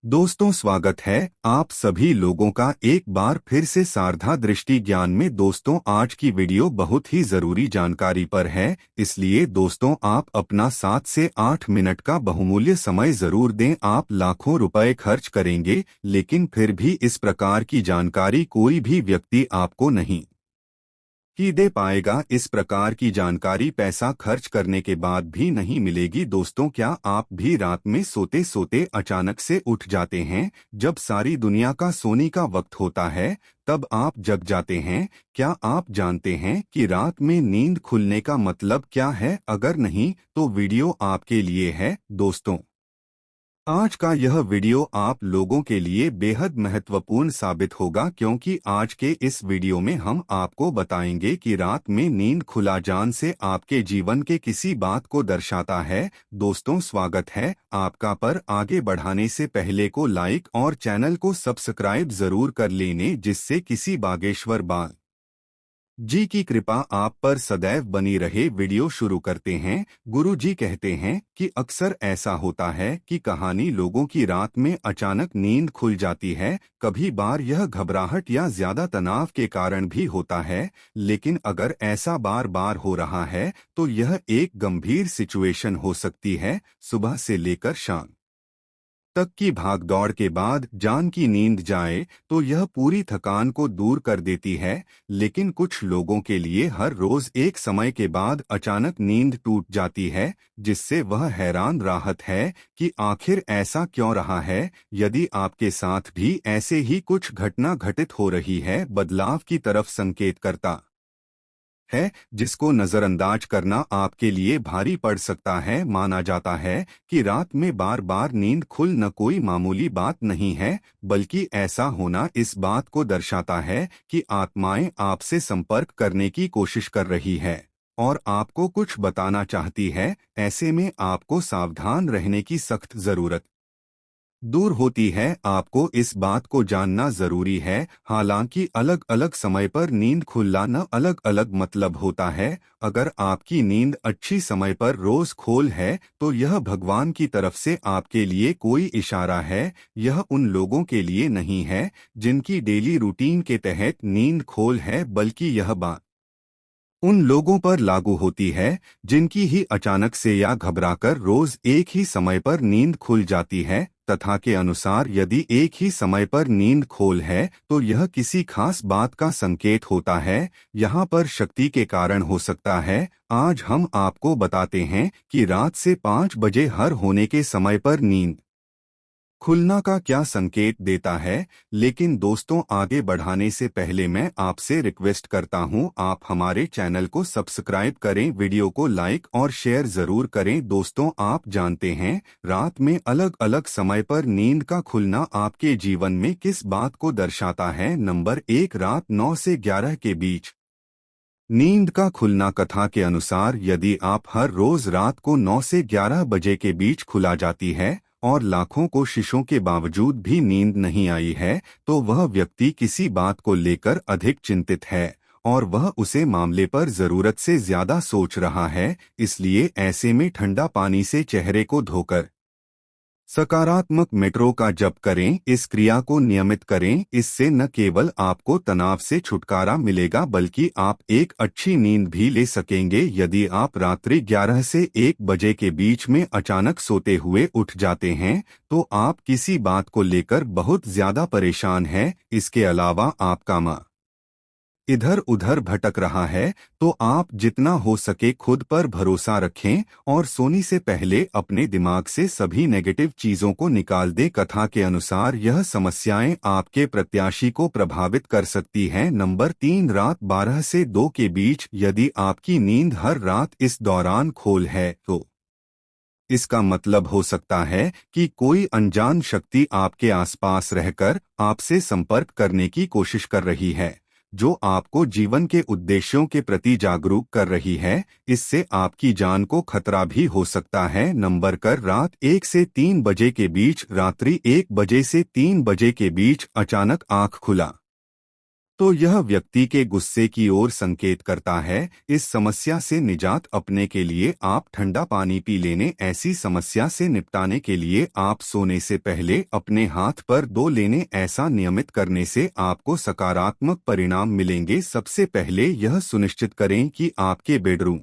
दोस्तों, स्वागत है आप सभी लोगों का एक बार फिर से सारधा दृष्टि ज्ञान में। दोस्तों, आज की वीडियो बहुत ही जरूरी जानकारी पर है, इसलिए दोस्तों आप अपना 7 से 8 मिनट का बहुमूल्य समय जरूर दें। आप लाखों रुपए खर्च करेंगे, लेकिन फिर भी इस प्रकार की जानकारी कोई भी व्यक्ति आपको नहीं ही दे पाएगा। इस प्रकार की जानकारी पैसा खर्च करने के बाद भी नहीं मिलेगी। दोस्तों, क्या आप भी रात में सोते सोते अचानक से उठ जाते हैं? जब सारी दुनिया का सोने का वक्त होता है तब आप जग जाते हैं। क्या आप जानते हैं कि रात में नींद खुलने का मतलब क्या है? अगर नहीं तो वीडियो आपके लिए है। दोस्तों, आज का यह वीडियो आप लोगों के लिए बेहद महत्वपूर्ण साबित होगा, क्योंकि आज के इस वीडियो में हम आपको बताएंगे कि रात में नींद खुला जान से आपके जीवन के किसी बात को दर्शाता है। दोस्तों, स्वागत है आपका। पर आगे बढ़ाने से पहले को लाइक और चैनल को सब्सक्राइब जरूर कर लेने, जिससे किसी बागेश्वर बाल जी की कृपा आप पर सदैव बनी रहे। वीडियो शुरू करते हैं। गुरु जी कहते हैं कि अक्सर ऐसा होता है कि कहानी लोगों की रात में अचानक नींद खुल जाती है। कभी बार यह घबराहट या ज्यादा तनाव के कारण भी होता है, लेकिन अगर ऐसा बार बार हो रहा है तो यह एक गंभीर सिचुएशन हो सकती है। सुबह से लेकर शाम तक की भागदौड़ के बाद जान की नींद जाए तो यह पूरी थकान को दूर कर देती है, लेकिन कुछ लोगों के लिए हर रोज एक समय के बाद अचानक नींद टूट जाती है, जिससे वह हैरान राहत है कि आखिर ऐसा क्यों रहा है। यदि आपके साथ भी ऐसे ही कुछ घटना घटित हो रही है, बदलाव की तरफ संकेत करता है, जिसको नजरअंदाज करना आपके लिए भारी पड़ सकता है। माना जाता है कि रात में बार बार नींद खुल न कोई मामूली बात नहीं है, बल्कि ऐसा होना इस बात को दर्शाता है कि आत्माएं आपसे संपर्क करने की कोशिश कर रही है और आपको कुछ बताना चाहती है। ऐसे में आपको सावधान रहने की सख्त जरूरत दूर होती है। आपको इस बात को जानना जरूरी है, हालांकि अलग अलग समय पर नींद खुलना अलग अलग मतलब होता है। अगर आपकी नींद अच्छी समय पर रोज खोल है तो यह भगवान की तरफ से आपके लिए कोई इशारा है। यह उन लोगों के लिए नहीं है जिनकी डेली रूटीन के तहत नींद खोल है, बल्कि यह बात उन लोगों पर लागू होती है जिनकी ही अचानक से या घबराकर रोज एक ही समय पर नींद खुल जाती है। तथा के अनुसार यदि एक ही समय पर नींद खोल है तो यह किसी खास बात का संकेत होता है। यहाँ पर शक्ति के कारण हो सकता है। आज हम आपको बताते हैं कि रात से 5 बजे हर होने के समय पर नींद खुलना का क्या संकेत देता है। लेकिन दोस्तों, आगे बढ़ाने से पहले मैं आपसे रिक्वेस्ट करता हूं, आप हमारे चैनल को सब्सक्राइब करें, वीडियो को लाइक और शेयर जरूर करें। दोस्तों, आप जानते हैं रात में अलग अलग समय पर नींद का खुलना आपके जीवन में किस बात को दर्शाता है। नंबर 1, रात 9 से 11 के बीच नींद का खुलना। कथा के अनुसार यदि आप हर रोज रात को 9 से 11 बजे के बीच खुला जाती है और लाखों कोशिशों के बावजूद भी नींद नहीं आई है, तो वह व्यक्ति किसी बात को लेकर अधिक चिंतित है और वह उसे मामले पर जरूरत से ज्यादा सोच रहा है। इसलिए ऐसे में ठंडा पानी से चेहरे को धोकर सकारात्मक मेट्रो का जप करें। इस क्रिया को नियमित करें। इससे न केवल आपको तनाव से छुटकारा मिलेगा, बल्कि आप एक अच्छी नींद भी ले सकेंगे। यदि आप रात्रि 11 से 1 बजे के बीच में अचानक सोते हुए उठ जाते हैं तो आप किसी बात को लेकर बहुत ज्यादा परेशान हैं। इसके अलावा आपका मन इधर उधर भटक रहा है, तो आप जितना हो सके खुद पर भरोसा रखें और सोने से पहले अपने दिमाग से सभी नेगेटिव चीजों को निकाल दें। कथा के अनुसार यह समस्याएं आपके प्रत्याशी को प्रभावित कर सकती हैं। नंबर 3, रात 12 से 2 के बीच यदि आपकी नींद हर रात इस दौरान खोल है तो इसका मतलब हो सकता है कि कोई अनजान शक्ति आपके आसपास रहकर आपसे संपर्क करने की कोशिश कर रही है, जो आपको जीवन के उद्देश्यों के प्रति जागरूक कर रही है। इससे आपकी जान को खतरा भी हो सकता है। नंबर कर रात 1 से 3 बजे के बीच रात्रि 1 बजे से 3 बजे के बीच अचानक आंख खुला तो यह व्यक्ति के गुस्से की ओर संकेत करता है। इस समस्या से निजात अपने के लिए आप ठंडा पानी पी लेने। ऐसी समस्या से निपटाने के लिए आप सोने से पहले अपने हाथ पर 2 लेने। ऐसा नियमित करने से आपको सकारात्मक परिणाम मिलेंगे। सबसे पहले यह सुनिश्चित करें कि आपके बेडरूम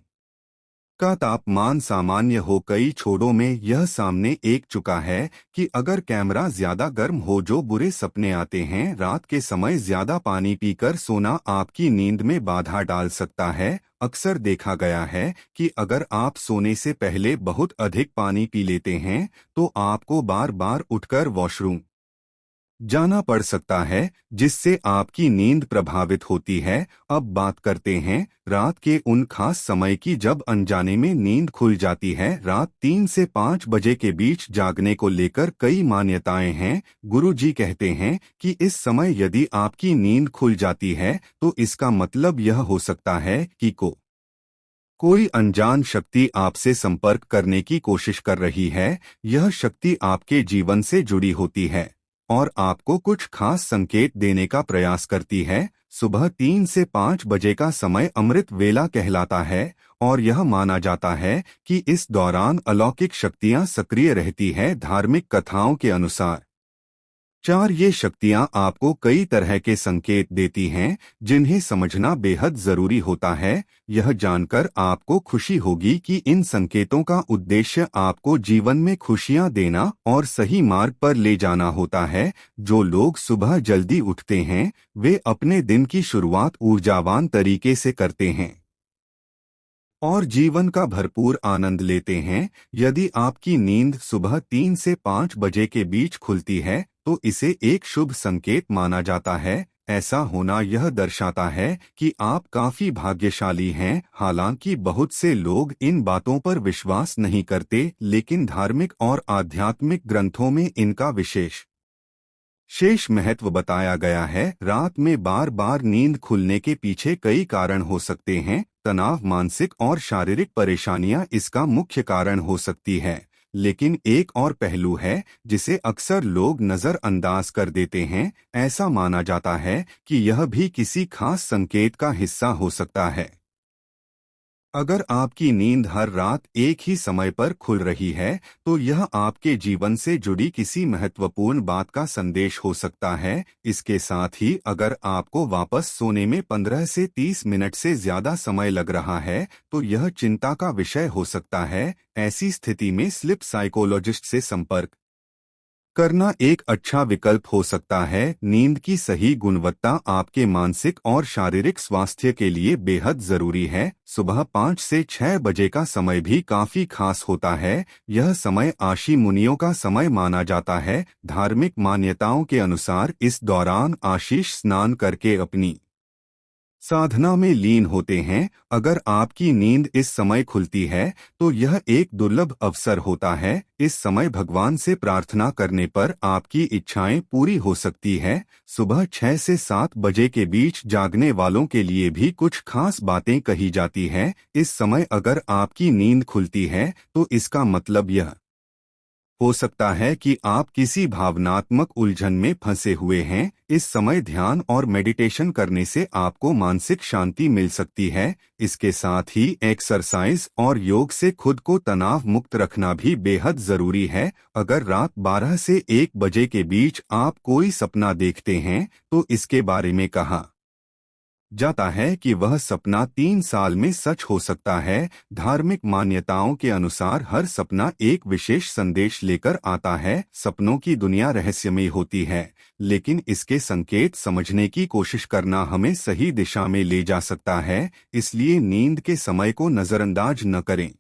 का तापमान सामान्य हो। कई छोड़ों में यह सामने एक चुका है कि अगर कैमरा ज्यादा गर्म हो जो बुरे सपने आते हैं। रात के समय ज्यादा पानी पीकर सोना आपकी नींद में बाधा डाल सकता है। अक्सर देखा गया है कि अगर आप सोने से पहले बहुत अधिक पानी पी लेते हैं तो आपको बार बार उठकर वॉशरूम जाना पड़ सकता है, जिससे आपकी नींद प्रभावित होती है। अब बात करते हैं रात के उन खास समय की जब अनजाने में नींद खुल जाती है। रात 3 से 5 बजे के बीच जागने को लेकर कई मान्यताएं हैं। गुरुजी कहते हैं कि इस समय यदि आपकी नींद खुल जाती है तो इसका मतलब यह हो सकता है कि कोई अनजान शक्ति आपसे संपर्क करने की कोशिश कर रही है। यह शक्ति आपके जीवन से जुड़ी होती है और आपको कुछ खास संकेत देने का प्रयास करती है। सुबह 3 से 5 बजे का समय अमृत वेला कहलाता है और यह माना जाता है कि इस दौरान अलौकिक शक्तियां सक्रिय रहती है। धार्मिक कथाओं के अनुसार 4 ये शक्तियां आपको कई तरह के संकेत देती हैं जिन्हें समझना बेहद जरूरी होता है। यह जानकर आपको खुशी होगी कि इन संकेतों का उद्देश्य आपको जीवन में खुशियां देना और सही मार्ग पर ले जाना होता है। जो लोग सुबह जल्दी उठते हैं वे अपने दिन की शुरुआत ऊर्जावान तरीके से करते हैं और जीवन का भरपूर आनंद लेते हैं। यदि आपकी नींद सुबह 3 से 5 बजे के बीच खुलती है तो इसे एक शुभ संकेत माना जाता है। ऐसा होना यह दर्शाता है कि आप काफी भाग्यशाली हैं। हालांकि बहुत से लोग इन बातों पर विश्वास नहीं करते, लेकिन धार्मिक और आध्यात्मिक ग्रंथों में इनका शेष महत्व बताया गया है। रात में बार बार नींद खुलने के पीछे कई कारण हो सकते हैं। तनाव, मानसिक और शारीरिक परेशानियां इसका मुख्य कारण हो सकती है, लेकिन एक और पहलू है जिसे अक्सर लोग नजरअंदाज कर देते हैं। ऐसा माना जाता है कि यह भी किसी खास संकेत का हिस्सा हो सकता है। अगर आपकी नींद हर रात एक ही समय पर खुल रही है तो यह आपके जीवन से जुड़ी किसी महत्वपूर्ण बात का संदेश हो सकता है। इसके साथ ही अगर आपको वापस सोने में 15 से 30 मिनट से ज्यादा समय लग रहा है तो यह चिंता का विषय हो सकता है। ऐसी स्थिति में स्लीप साइकोलॉजिस्ट से संपर्क करना एक अच्छा विकल्प हो सकता है। नींद की सही गुणवत्ता आपके मानसिक और शारीरिक स्वास्थ्य के लिए बेहद जरूरी है। सुबह 5 से 6 बजे का समय भी काफी खास होता है। यह समय आशी मुनियों का समय माना जाता है। धार्मिक मान्यताओं के अनुसार इस दौरान आशीष स्नान करके अपनी साधना में लीन होते हैं। अगर आपकी नींद इस समय खुलती है तो यह एक दुर्लभ अवसर होता है। इस समय भगवान से प्रार्थना करने पर आपकी इच्छाएं पूरी हो सकती है। सुबह 6 से 7 बजे के बीच जागने वालों के लिए भी कुछ खास बातें कही जाती हैं। इस समय अगर आपकी नींद खुलती है तो इसका मतलब यह हो सकता है कि आप किसी भावनात्मक उलझन में फंसे हुए हैं। इस समय ध्यान और मेडिटेशन करने से आपको मानसिक शांति मिल सकती है। इसके साथ ही एक्सरसाइज और योग से खुद को तनाव मुक्त रखना भी बेहद जरूरी है। अगर रात 12 से 1 बजे के बीच आप कोई सपना देखते हैं तो इसके बारे में कहा जाता है कि वह सपना 3 साल में सच हो सकता है। धार्मिक मान्यताओं के अनुसार हर सपना एक विशेष संदेश लेकर आता है। सपनों की दुनिया रहस्यमयी होती है, लेकिन इसके संकेत समझने की कोशिश करना हमें सही दिशा में ले जा सकता है। इसलिए नींद के समय को नजरअंदाज न करें।